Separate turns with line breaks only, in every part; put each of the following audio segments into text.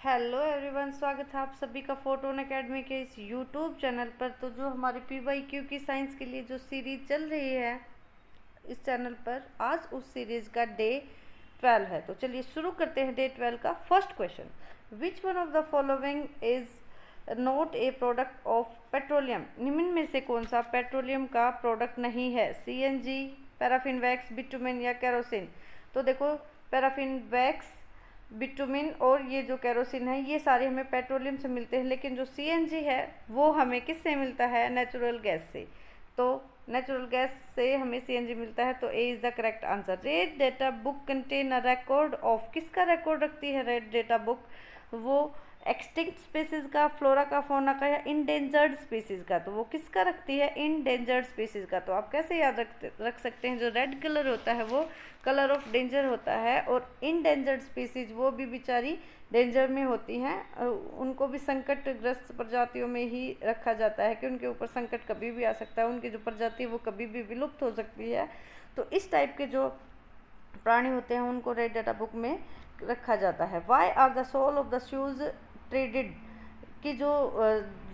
Hello everyone, स्वागत है आप सभी का फोटोन एकेडमी के इस यूट्यूब चैनल पर। तो जो हमारी PYQ की साइंस के लिए जो सीरीज चल रही है इस चैनल पर, आज उस सीरीज का डे 12 है। तो चलिए शुरू करते हैं डे 12 का first question. Which one of the following is not a product of petroleum? निम्न में से कौन सा पेट्रोलियम का प्रोडक्ट नहीं है? CNG, पैराफिन वैक्स, बिटुमेन या केरोसिन? तो देखो, पैराफिन वैक्स, बिटुमिन और ये जो केरोसिन है ये सारे हमें पेट्रोलियम से मिलते हैं, लेकिन जो CNG है वो हमें किससे मिलता है? नेचुरल गैस से। तो नेचुरल गैस से हमें CNG मिलता है, तो A is the correct answer. Red data book contain a record of, किसका रिकॉर्ड रखती है रेड डेटा बुक? वो एक्सटिंक्ट स्पीसीज का, फ्लोरा का, फौना का या इंडेंजर्ड स्पीसीज का? तो वो किसका रखती है? इंडेंजर्ड स्पीसीज का। तो आप कैसे याद रख सकते हैं? जो रेड कलर होता है वो कलर ऑफ डेंजर होता है, और इनडेंजर्ड स्पीसीज वो भी बेचारी डेंजर में होती हैं। उनको भी संकटग्रस्त प्रजातियों में ही रखा जाता है कि उनके ऊपर संकट कभी भी आ सकता है, उनकी जो प्रजाति है वो कभी भी विलुप्त हो सकती है। तो इस टाइप के जो प्राणी होते हैं उनको रेड डाटा बुक में रखा जाता है। Why are the sole of the shoes treaded? कि जो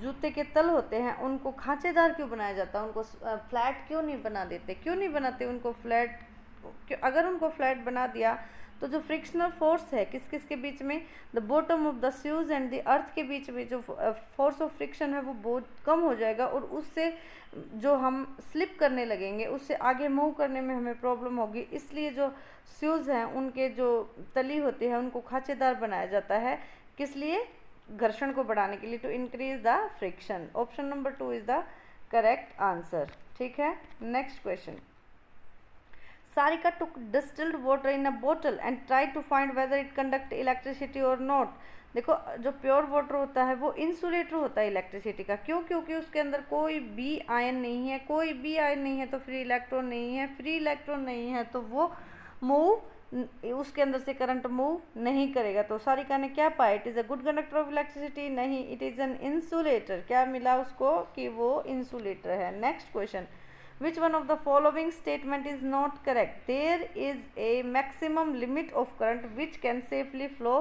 जूते के तल होते हैं उनको खांचेदार क्यों बनाया जाता है? उनको फ्लैट क्यों नहीं बना देते? क्यों नहीं बनाते उनको फ्लैट? अगर उनको फ्लैट बना दिया तो जो फ्रिक्शनल फोर्स है किस किस के बीच में? The bottom of the shoes and the earth के बीच में जो फोर्स ऑफ फ्रिक्शन है वो बहुत कम हो जाएगा, और उससे जो हम स्लिप करने लगेंगे उससे आगे मूव करने में हमें प्रॉब्लम होगी। इसलिए जो शूज़ हैं उनके जो तली होती है उनको खांचेदार बनाया जाता है। किस लिए? घर्षण को बढ़ाने के लिए, to increase the friction. Option number 2 is the correct answer. ठीक है, next question. Sarika took distilled water in a bottle and tried to find whether it conduct electricity or not. देखो, जो प्योर वाटर होता है वो insulator होता है electricity का। क्यों? क्योंकि उसके अंदर कोई भी आयन नहीं है। कोई भी आयन नहीं है तो फ्री इलेक्ट्रॉन नहीं है। फ्री इलेक्ट्रॉन नहीं है तो वो मूव, उसके अंदर से करंट मूव नहीं करेगा। तो सारिका ने क्या पाया? It is a good conductor of electricity? नहीं, इट इज़ एन इंसुलेटर। क्या मिला उसको? कि वो इंसुलेटर है। Next question. Which one of the following statement is not correct? There is a maximum limit of current which can safely flow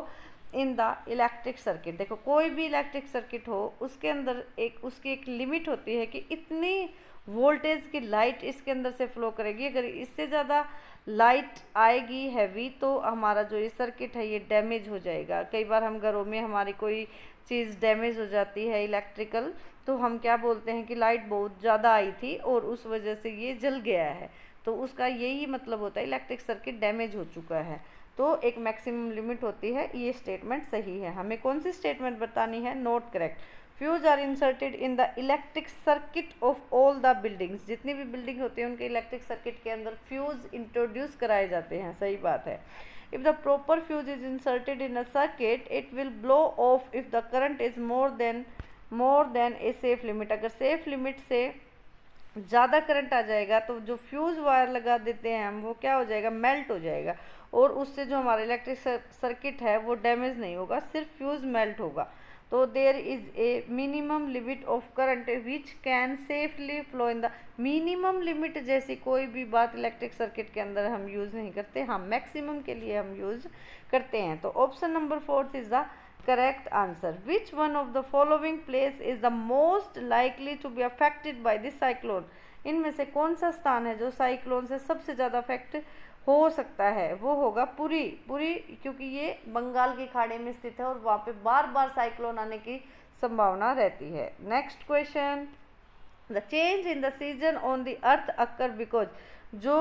in the electric circuit. देखो, कोई भी electric circuit हो उसके अंदर उसकी एक लिमिट होती है कि इतनी वोल्टेज की लाइट इसके अंदर से फ्लो करेगी। अगर इससे ज़्यादा लाइट आएगी हैवी तो हमारा जो ये सर्किट है ये डैमेज हो जाएगा। कई बार हम घरों में हमारी कोई चीज़ डैमेज हो जाती है इलेक्ट्रिकल, तो हम क्या बोलते हैं कि लाइट बहुत ज़्यादा आई थी और उस वजह से ये जल गया है। तो उसका यही मतलब होता है इलेक्ट्रिक सर्किट डैमेज हो चुका है। तो एक मैक्सिमम लिमिट होती है। ये स्टेटमेंट सही है। हमें कौन सी स्टेटमेंट बतानी है? Not correct. Fuse are inserted in the electric circuit of all the buildings. जितनी भी बिल्डिंग होती है उनके इलेक्ट्रिक सर्किट के अंदर फ्यूज इंट्रोड्यूस कराए जाते हैं। सही बात है। If the proper fuse is inserted in a circuit it will blow of if the current is more than a safe limit. अगर सेफ लिमिट से ज़्यादा करंट आ जाएगा तो जो फ्यूज़ वायर लगा देते हैं हम, वो क्या हो जाएगा? मेल्ट हो जाएगा, और उससे जो हमारा इलेक्ट्रिक सर्किट है वो डैमेज नहीं होगा, सिर्फ फ्यूज़ मेल्ट होगा। तो there is a minimum limit of current which can safely flow in the. Minimum limit जैसी कोई भी बात इलेक्ट्रिक सर्किट के अंदर हम यूज़ नहीं करते, हम मैक्सिमम के लिए हम यूज़ करते हैं। तो option number 4 is the correct answer. Which one of the following place is the most likely to be affected by this cyclone? इनमें से कौन सा स्थान है जो साइक्लोन से सबसे ज़्यादा अफेक्ट हो सकता है? वो होगा पुरी। पुरी क्योंकि ये बंगाल की खाड़ी में स्थित है और वहाँ पे बार बार साइक्लोन आने की संभावना रहती है। Next question. The change in the season on the earth occur because, जो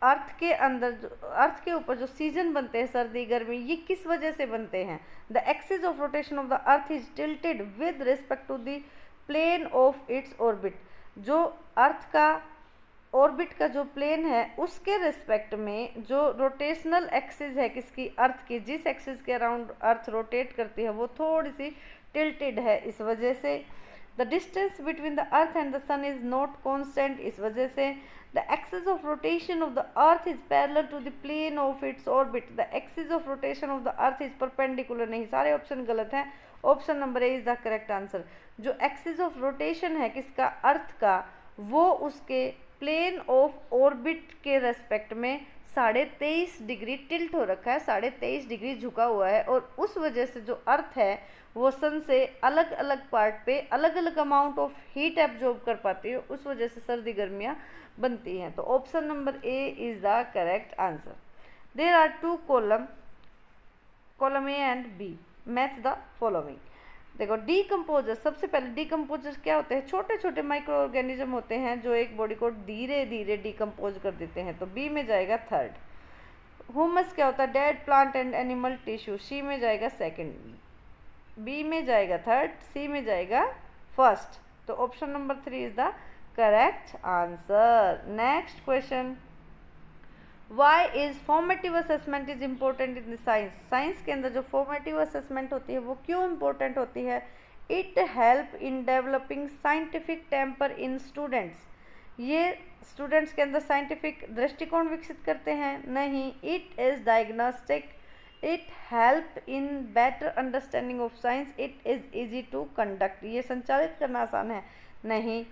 अर्थ के अंदर अर्थ के ऊपर जो सीजन बनते हैं, सर्दी गर्मी, ये किस वजह से बनते हैं? The axis of rotation of the earth is tilted with respect to the plane of its orbit. जो अर्थ का ऑर्बिट का जो प्लेन है उसके रिस्पेक्ट में जो रोटेशनल एक्सिस है किसकी? अर्थ की। जिस एक्सिस के अराउंड अर्थ रोटेट करती है वो थोड़ी सी टिल्टेड है, इस वजह से। The distance between the earth and the sun is not constant, इस वजह से। The axis of rotation of the earth is parallel to the plane of its orbit. The axis of rotation of the earth is perpendicular। नहीं, सारे option गलत हैं। Option number A is the correct answer. जो axis of rotation है किसका? अर्थ का, वो उसके प्लेन ऑफ ऑर्बिट के रेस्पेक्ट में 23.5 डिग्री टिल्ट हो रखा है, 23.5 डिग्री झुका हुआ है, और उस वजह से जो अर्थ है वो सन से अलग अलग पार्ट पे अलग अलग अमाउंट ऑफ हीट एब्जॉर्ब कर पाती है, उस वजह से सर्दी गर्मियाँ बनती हैं। तो option number A is the correct answer. There are two column A and B, match the following. देखो डीकम्पोजर, सबसे पहले डीकम्पोजर क्या होते हैं, छोटे छोटे माइक्रो ऑर्गेनिज्म होते हैं जो एक बॉडी को धीरे धीरे डीकम्पोज कर देते हैं, तो बी में जाएगा थर्ड। ह्यूमस क्या होता है, dead plant and animal tissue, C में जाएगा सेकंड, बी में जाएगा थर्ड, सी में जाएगा फर्स्ट। तो option number 3 is the correct answer. Next question, why is formative assessment is important in science. Science के अंदर जो फॉर्मेटिव असेसमेंट होती है वो क्यों इम्पोर्टेंट होती है? It help in developing scientific temper in students. ये स्टूडेंट्स के अंदर साइंटिफिक दृष्टिकोण विकसित करते हैं? नहीं। It is diagnostic, it help in better understanding of science, it is easy to conduct. ये संचालित करना आसान है? नहीं।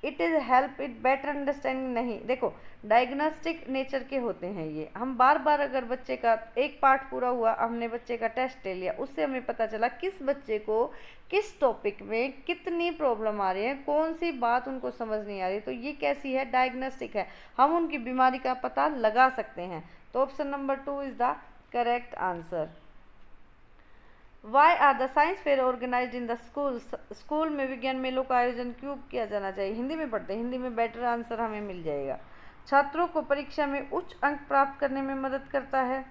It is help it better understanding, नहीं। देखो डायग्नोस्टिक नेचर के होते हैं ये, हम बार बार अगर बच्चे का एक पार्ट पूरा हुआ, हमने बच्चे का टेस्ट ले लिया, उससे हमें पता चला किस बच्चे को किस टॉपिक में कितनी प्रॉब्लम आ रही है, कौन सी बात उनको समझ नहीं आ रही, तो ये कैसी है, डायग्नोस्टिक है, हम उनकी बीमारी का पता लगा सकते हैं। तो option number 2 is the correct answer. Why are the science fair organise in the school. School में विज्ञान मेलों का आयोजन क्यों किया जाना चाहिए? हिंदी में पढ़ते हैं, हिंदी में बेटर आंसर हमें मिल जाएगा। छात्रों को परीक्षा में उच्च अंक प्राप्त करने में मदद करता है?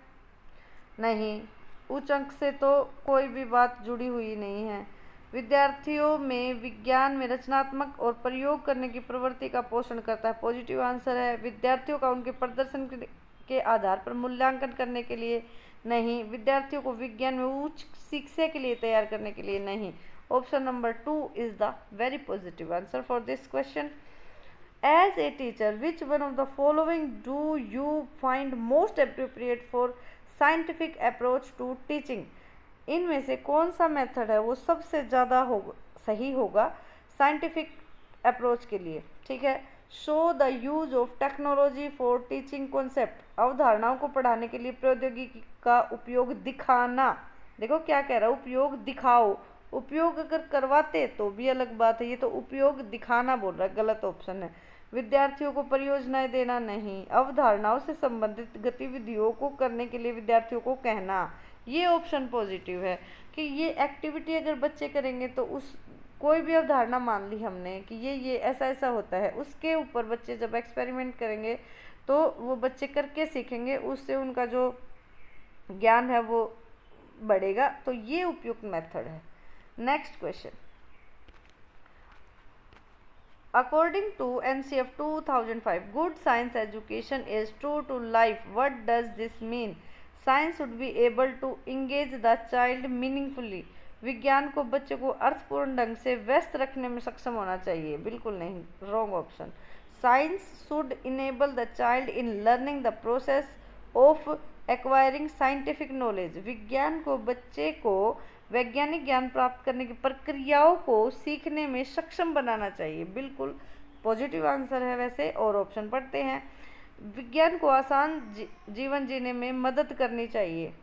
नहीं, उच्च अंक से तो कोई भी बात जुड़ी हुई नहीं है। विद्यार्थियों में विज्ञान में रचनात्मक और प्रयोग करने की प्रवृत्ति का पोषण करता है, पॉजिटिव आंसर है। विद्यार्थियों का उनके प्रदर्शन के आधार पर मूल्यांकन करने के लिए? नहीं। विद्यार्थियों को विज्ञान में उच्च शिक्षा के लिए तैयार करने के लिए? नहीं। Option number 2 is the very positive answer for this question. As a teacher which one of the following do you find most appropriate for scientific approach to teaching. इनमें से कौन सा मेथड है वो सबसे ज़्यादा सही होगा साइंटिफिक अप्रोच के लिए? ठीक है। Show the use of technology for teaching concept, अवधारणाओं को पढ़ाने के लिए प्रौद्योगिकी का उपयोग दिखाना। देखो क्या कह रहा है, उपयोग दिखाओ। उपयोग अगर करवाते तो भी अलग बात है, ये तो उपयोग दिखाना बोल रहा है, गलत ऑप्शन है। विद्यार्थियों को परियोजनाएं देना? नहीं। अवधारणाओं से संबंधित गतिविधियों को करने के लिए विद्यार्थियों को कहना, ये ऑप्शन पॉजिटिव है कि ये एक्टिविटी अगर बच्चे करेंगे तो उस कोई भी अवधारणा मान ली हमने कि ये ऐसा ऐसा होता है, उसके ऊपर बच्चे जब एक्सपेरिमेंट करेंगे तो वो बच्चे करके सीखेंगे, उससे उनका जो ज्ञान है वो बढ़ेगा, तो ये उपयुक्त मेथड है। Next question, according to NCF 2005 good science education is true to life, what does this mean? Science should be able to engage the child meaningfully. विज्ञान को बच्चे को अर्थपूर्ण ढंग से व्यस्त रखने में सक्षम होना चाहिए? बिल्कुल नहीं, wrong option. Science should enable the child in learning the process of acquiring scientific knowledge. विज्ञान को बच्चे को वैज्ञानिक ज्ञान प्राप्त करने की प्रक्रियाओं को सीखने में सक्षम बनाना चाहिए? बिल्कुल पॉजिटिव आंसर है वैसे। और ऑप्शन पढ़ते हैं, विज्ञान को आसान जीवन जीने में मदद करनी चाहिए।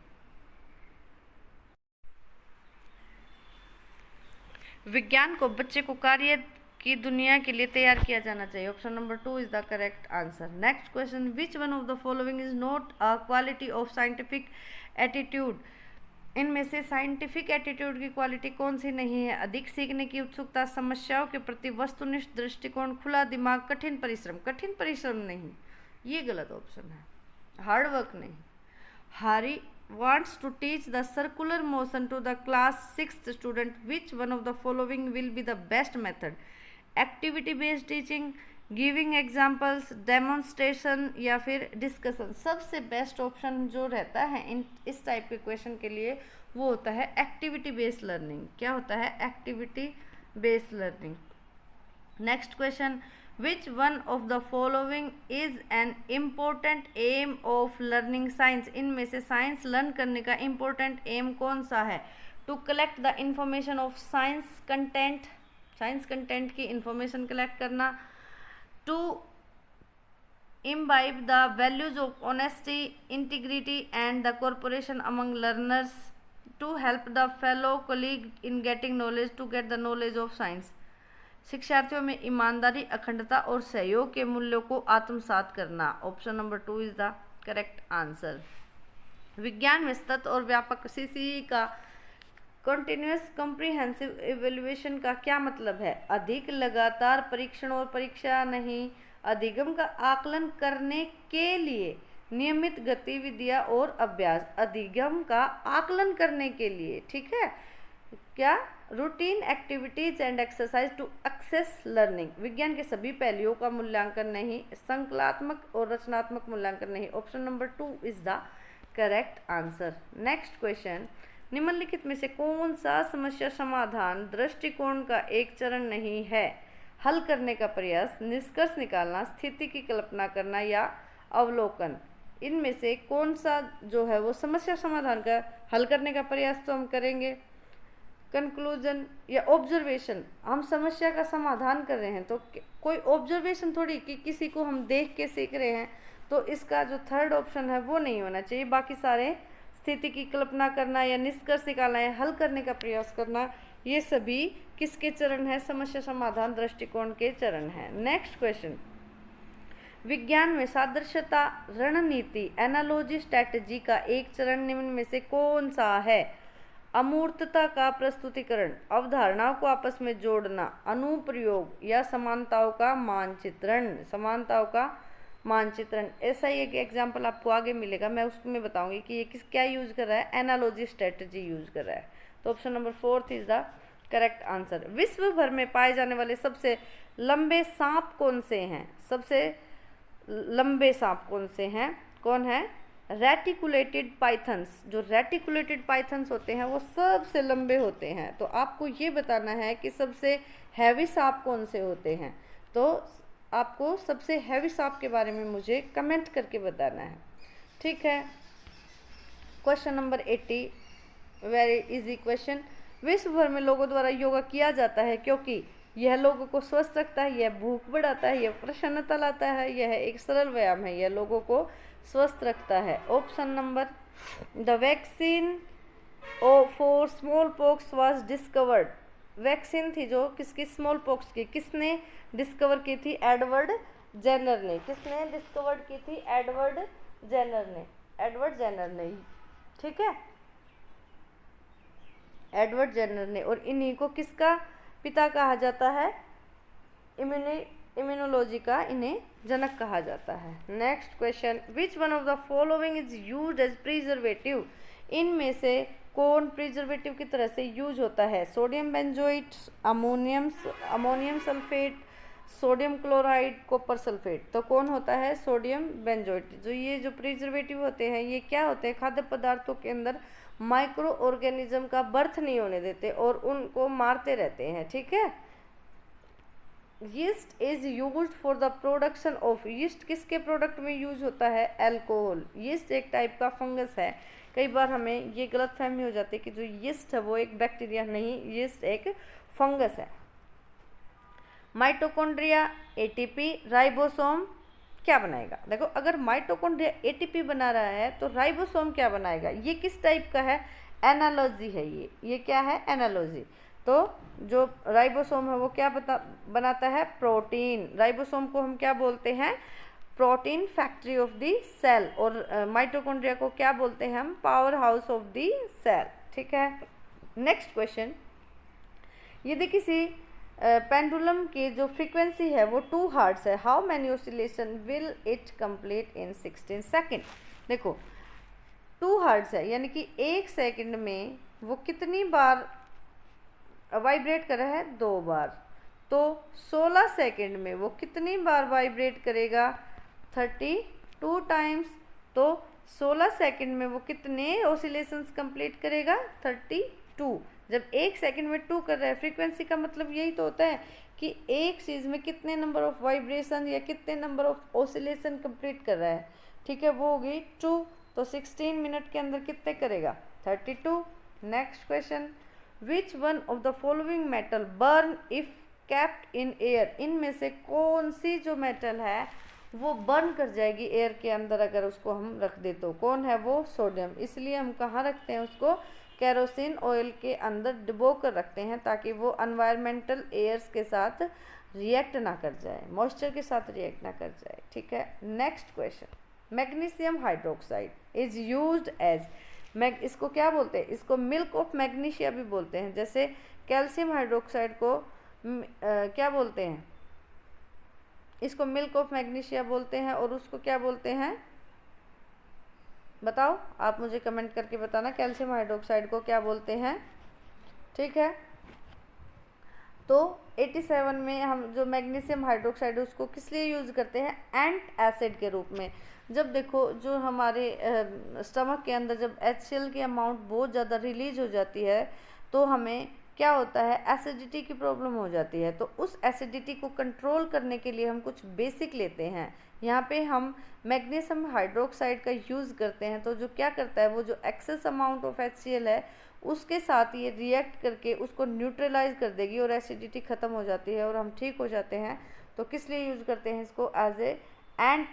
विज्ञान को बच्चे को कार्य की दुनिया के लिए तैयार किया जाना चाहिए? Option number 2 is the correct answer. Next question, which one of the following is not a quality of scientific attitude. इनमें से साइंटिफिक एटीट्यूड की क्वालिटी कौन सी नहीं है? अधिक सीखने की उत्सुकता, समस्याओं के प्रति वस्तुनिष्ठ दृष्टिकोण, खुला दिमाग, कठिन परिश्रम। कठिन परिश्रम नहीं, ये गलत ऑप्शन है। हार्ड वर्क नहीं। हारी wants to teach the circular motion to the class 6th student, which one of the following will be the best method? activity based teaching, giving examples, demonstration या फिर discussion। सबसे best option जो रहता है इस type के question के लिए वो होता है एक्टिविटी बेस्ड लर्निंग। क्या होता है? Activity based learning. Next question, Which one of the following is an important aim of learning science? इनमें से साइंस लर्न करने का इम्पोर्टेंट एम कौन सा है? To collect the information of science content, science content की इंफॉर्मेशन कलेक्ट करना, to imbibe the values of honesty, integrity and the cooperation among learners to help the fellow colleague in getting knowledge to get the knowledge of science। शिक्षार्थियों में ईमानदारी, अखंडता और सहयोग के मूल्यों को आत्मसात करना। Option number 2 is the correct answer. विज्ञान में सतत और व्यापक सीसीई का कॉन्टिन्यूस कॉम्प्रिहेंसिव इवेल्युएशन का क्या मतलब है? अधिक लगातार परीक्षण और परीक्षा नहीं, अधिगम का आकलन करने के लिए नियमित गतिविधियां और अभ्यास। अधिगम का आकलन करने के लिए, ठीक है, क्या? Routine activities and exercise to assess learning. विज्ञान के सभी पहलुओं का मूल्यांकन नहीं, संकल्पात्मक और रचनात्मक मूल्यांकन नहीं। Option number 2 is the correct answer. Next question, निम्नलिखित में से कौन सा समस्या समाधान दृष्टिकोण का एक चरण नहीं है? हल करने का प्रयास, निष्कर्ष निकालना, स्थिति की कल्पना करना या अवलोकन। इनमें से कौन सा जो है वो समस्या समाधान का हल करने का प्रयास तो हम करेंगे, कंक्लूजन या ऑब्जर्वेशन। हम समस्या का समाधान कर रहे हैं तो कोई ऑब्जर्वेशन थोड़ी कि किसी को हम देख के सीख रहे हैं, तो इसका जो थर्ड ऑप्शन है वो नहीं होना चाहिए। बाकी सारे स्थिति की कल्पना करना या निष्कर्ष निकालना या हल करने का प्रयास करना, ये सभी किसके चरण है? समस्या समाधान दृष्टिकोण के चरण है। नेक्स्ट क्वेश्चन, विज्ञान में सादृश्यता रणनीति एनालॉजी स्ट्रैटेजी का एक चरण निम्न में से कौन सा है? अमूर्तता का प्रस्तुतिकरण, अवधारणाओं को आपस में जोड़ना, अनुप्रयोग या समानताओं का मानचित्रण। समानताओं का मानचित्रण, ऐसा ही एक एग्जाम्पल आपको आगे मिलेगा, मैं उसमें बताऊंगी कि ये क्या यूज कर रहा है? एनालॉजी स्ट्रेटजी यूज कर रहा है। तो option number 4 is the correct answer. विश्व भर में पाए जाने वाले सबसे लंबे सांप कौन से हैं? सबसे लंबे सांप कौन से हैं? कौन है? Reticulated pythons. जो रेटिकुलेटेड पाइथन्स होते हैं वो सबसे लंबे होते हैं। तो आपको ये बताना है कि सबसे हैवी सांप कौन से होते हैं। तो आपको सबसे हैवी सांप के बारे में मुझे कमेंट करके बताना है, ठीक है। Question number 80, very easy question. विश्व भर में लोगों द्वारा योगा किया जाता है क्योंकि यह लोगों को स्वस्थ रखता है, यह भूख बढ़ाता है, यह प्रसन्नता लाता है, यह एक सरल व्यायाम है, यह लोगों को स्वस्थ रखता है। Option number, the vaccine for small pox was discovered. Vaccine थी जो किसकी? स्मॉल पॉक्स की। किसने डिस्कवर की थी? एडवर्ड जेनर ने। किसने डिस्कवर की थी? एडवर्ड जेनर ने। एडवर्ड जेनर ने, ठीक है, एडवर्ड जेनर ने। और इन्हीं को किसका पिता कहा जाता है? इम्यूनोलॉजी का इन्हें जनक कहा जाता है। Next question, which one of the following is used as preservative. इनमें से कौन प्रिजर्वेटिव की तरह से यूज होता है? Sodium benzoate, ammonium sulphate, sodium chloride, copper sulphate. तो कौन होता है? Sodium benzoate. जो ये जो प्रिजर्वेटिव होते हैं ये क्या होते हैं? खाद्य पदार्थों के अंदर माइक्रो ऑर्गेनिज्म का बर्थ नहीं होने देते और उनको मारते रहते हैं, ठीक है। Yeast is used for the production of. Yeast किसके प्रोडक्ट में यूज होता है? अल्कोहल। यीस्ट एक टाइप का फंगस है। कई बार हमें ये गलतफहमी हो जाती है कि जो यीस्ट है वो एक बैक्टीरिया, नहीं, यीस्ट एक फंगस है। माइटोकॉन्ड्रिया, एटीपी, राइबोसोम क्या बनाएगा? देखो, अगर माइटोकॉन्ड्रिया एटीपी बना रहा है तो राइबोसोम क्या बनाएगा? ये किस टाइप का है? एनालॉजी है ये क्या है? एनालॉजी। तो जो राइबोसोम है वो क्या बनाता है? प्रोटीन। राइबोसोम को हम क्या बोलते हैं? Protein factory of the cell. और माइटोकॉन्ड्रिया को क्या बोलते हैं हम? Power house of the cell, ठीक है। नेक्स्ट क्वेश्चन, यदि किसी पेंडुलम की जो फ्रीक्वेंसी है वो 2 हर्ट्ज है, how many oscillation will it complete in 16 second. देखो, 2 हर्ट्ज है यानी कि 1 सेकंड में वो कितनी बार वाइब्रेट कर रहा है? 2 बार। तो 16 सेकंड में वो कितनी बार वाइब्रेट करेगा? 32 टाइम्स। तो 16 सेकंड में वो कितने ऑसिलेशंस कंप्लीट करेगा? 32। जब 1 सेकंड में 2 कर रहा है, फ्रीक्वेंसी का मतलब यही तो होता है कि एक चीज़ में कितने नंबर ऑफ वाइब्रेशन या कितने नंबर ऑफ ऑसिलेशन कंप्लीट कर रहा है, ठीक है, वो होगी 2। तो 16 मिनट के अंदर कितने करेगा? 32। Next question, which one of the following metal burn if kept in air. इनमें से कौन सी जो मेटल है वो बर्न कर जाएगी एयर के अंदर अगर उसको हम रख दे तो। कौन है वो? सोडियम। इसलिए हम कहाँ रखते हैं उसको? केरोसिन ऑयल के अंदर डुबो कर रखते हैं ताकि वो एनवायरमेंटल एयर्स के साथ रिएक्ट ना कर जाए, मॉइस्चर के साथ रिएक्ट ना कर जाए। ठीक है, next question. Magnesium hydroxide is used as, इसको क्या बोलते हैं? इसको मिल्क ऑफ मैग्नीशिया भी बोलते हैं। जैसे कैल्शियम हाइड्रोक्साइड को क्या बोलते हैं? इसको मिल्क ऑफ मैग्नीशिया बोलते हैं। और उसको क्या बोलते हैं? बताओ, आप मुझे कमेंट करके बताना कैल्शियम हाइड्रोक्साइड को क्या बोलते हैं। ठीक है, तो 87 में हम जो मैग्नीशियम हाइड्रोक्साइड है उसको किस लिए यूज़ करते हैं? एंट एसिड के रूप में। जब देखो जो हमारे स्टमक के अंदर जब HCl की अमाउंट बहुत ज़्यादा रिलीज हो जाती है तो हमें क्या होता है? एसिडिटी की प्रॉब्लम हो जाती है। तो उस एसिडिटी को कंट्रोल करने के लिए हम कुछ बेसिक लेते हैं। यहाँ पे हम मैग्नीशियम हाइड्रोक्साइड का यूज़ करते हैं। तो जो क्या करता है, वो जो एक्सेस अमाउंट ऑफ HCl है उसके साथ ये रिएक्ट करके उसको न्यूट्रलाइज कर देगी और एसिडिटी ख़त्म हो जाती है और हम ठीक हो जाते हैं। तो किस लिए यूज़ करते हैं इसको? एज एन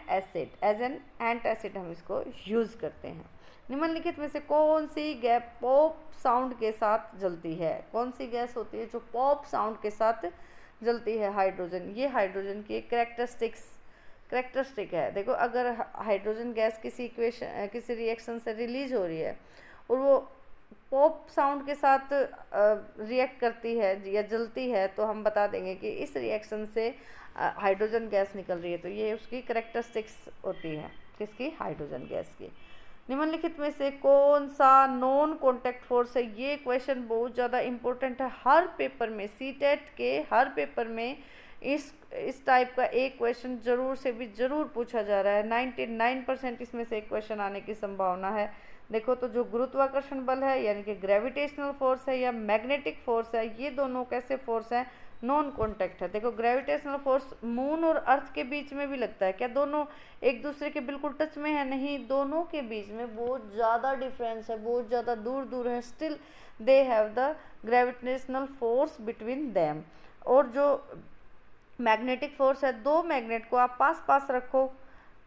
एंट एसिड हम इसको यूज़ करते हैं। निम्नलिखित में से कौन सी गैस पॉप साउंड के साथ जलती है? कौन सी गैस होती है जो पॉप साउंड के साथ जलती है? हाइड्रोजन। ये हाइड्रोजन की करेक्टरिस्टिक है। देखो, अगर हाइड्रोजन गैस किसी रिएक्शन से रिलीज हो रही है और वो पॉप साउंड के साथ रिएक्ट करती है या जलती है तो हम बता देंगे कि इस रिएक्शन से हाइड्रोजन गैस निकल रही है। तो ये उसकी करेक्टरिस्टिक्स होती है किसकी? हाइड्रोजन गैस की। निम्नलिखित में से कौन सा नॉन कॉन्टैक्ट फोर्स है? ये क्वेश्चन बहुत ज़्यादा इंपॉर्टेंट है। हर पेपर में, सीटेट के हर पेपर में इस टाइप का एक क्वेश्चन जरूर से भी जरूर पूछा जा रहा है। 99% इसमें से एक क्वेश्चन आने की संभावना है। देखो, तो जो गुरुत्वाकर्षण बल है यानी कि ग्रेविटेशनल फोर्स है या मैग्नेटिक फोर्स है, ये दोनों कैसे फोर्स हैं? नॉन कॉन्टैक्ट है। देखो, ग्रेविटेशनल फोर्स मून और अर्थ के बीच में भी लगता है। क्या दोनों एक दूसरे के बिल्कुल टच में है? नहीं, दोनों के बीच में बहुत ज़्यादा डिफरेंस है, बहुत ज़्यादा दूर दूर है। Still they have the gravitational force between them. और जो मैग्नेटिक फोर्स है, दो मैग्नेट को आप पास पास रखो,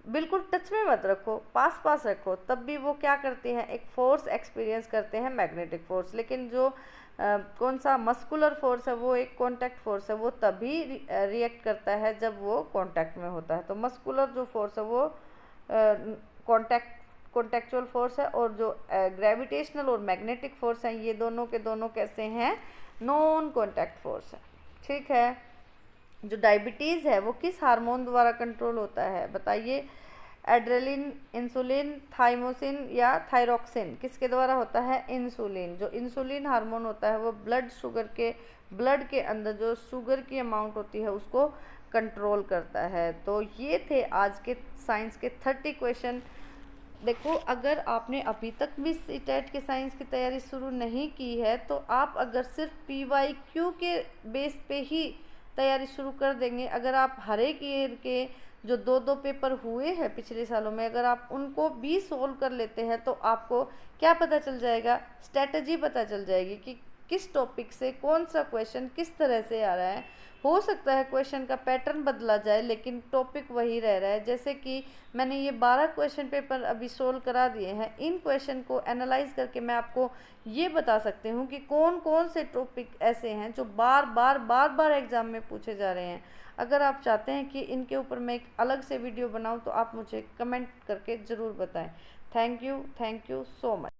बिल्कुल टच में मत रखो, पास पास रखो, तब भी वो क्या करते हैं? एक फोर्स एक्सपीरियंस करते हैं, मैग्नेटिक फोर्स। लेकिन जो कौन सा मस्कुलर फोर्स है वो एक कॉन्टैक्ट फोर्स है, वो तभी रिएक्ट करता है जब वो कॉन्टैक्ट में होता है। तो मस्कुलर जो फोर्स है वो कॉन्टैक्चुअल फोर्स है और जो ग्रेविटेशनल और मैग्नेटिक फोर्स हैं ये दोनों के दोनों कैसे हैं? नॉन कॉन्टैक्ट फोर्स है। ठीक है, जो डायबिटीज़ है वो किस हार्मोन द्वारा कंट्रोल होता है? बताइए। एड्रेलिन, इंसुलिन, थाइमोसिन या थायरोक्सिन, किसके द्वारा होता है? इंसुलिन। जो इंसुलिन हार्मोन होता है वो ब्लड के अंदर जो शुगर की अमाउंट होती है उसको कंट्रोल करता है। तो ये थे आज के साइंस के 30 क्वेश्चन। देखो, अगर आपने अभी तक भी सीटेट के साइंस की तैयारी शुरू नहीं की है तो आप अगर सिर्फ PYQ के बेस पे ही तैयारी शुरू कर देंगे, अगर आप हर एक ईयर के जो 2-2 पेपर हुए हैं पिछले सालों में अगर आप उनको भी सोल्व कर लेते हैं तो आपको क्या पता चल जाएगा? स्ट्रेटजी पता चल जाएगी कि किस टॉपिक से कौन सा क्वेश्चन किस तरह से आ रहा है। हो सकता है क्वेश्चन का पैटर्न बदला जाए लेकिन टॉपिक वही रह रहा है। जैसे कि मैंने ये 12 क्वेश्चन पेपर अभी सोल्व करा दिए हैं, इन क्वेश्चन को एनालाइज करके मैं आपको ये बता सकती हूँ कि कौन कौन से टॉपिक ऐसे हैं जो बार बार एग्ज़ाम में पूछे जा रहे हैं। अगर आप चाहते हैं कि इनके ऊपर मैं एक अलग से वीडियो बनाऊँ तो आप मुझे कमेंट करके ज़रूर बताएं। Thank you so much.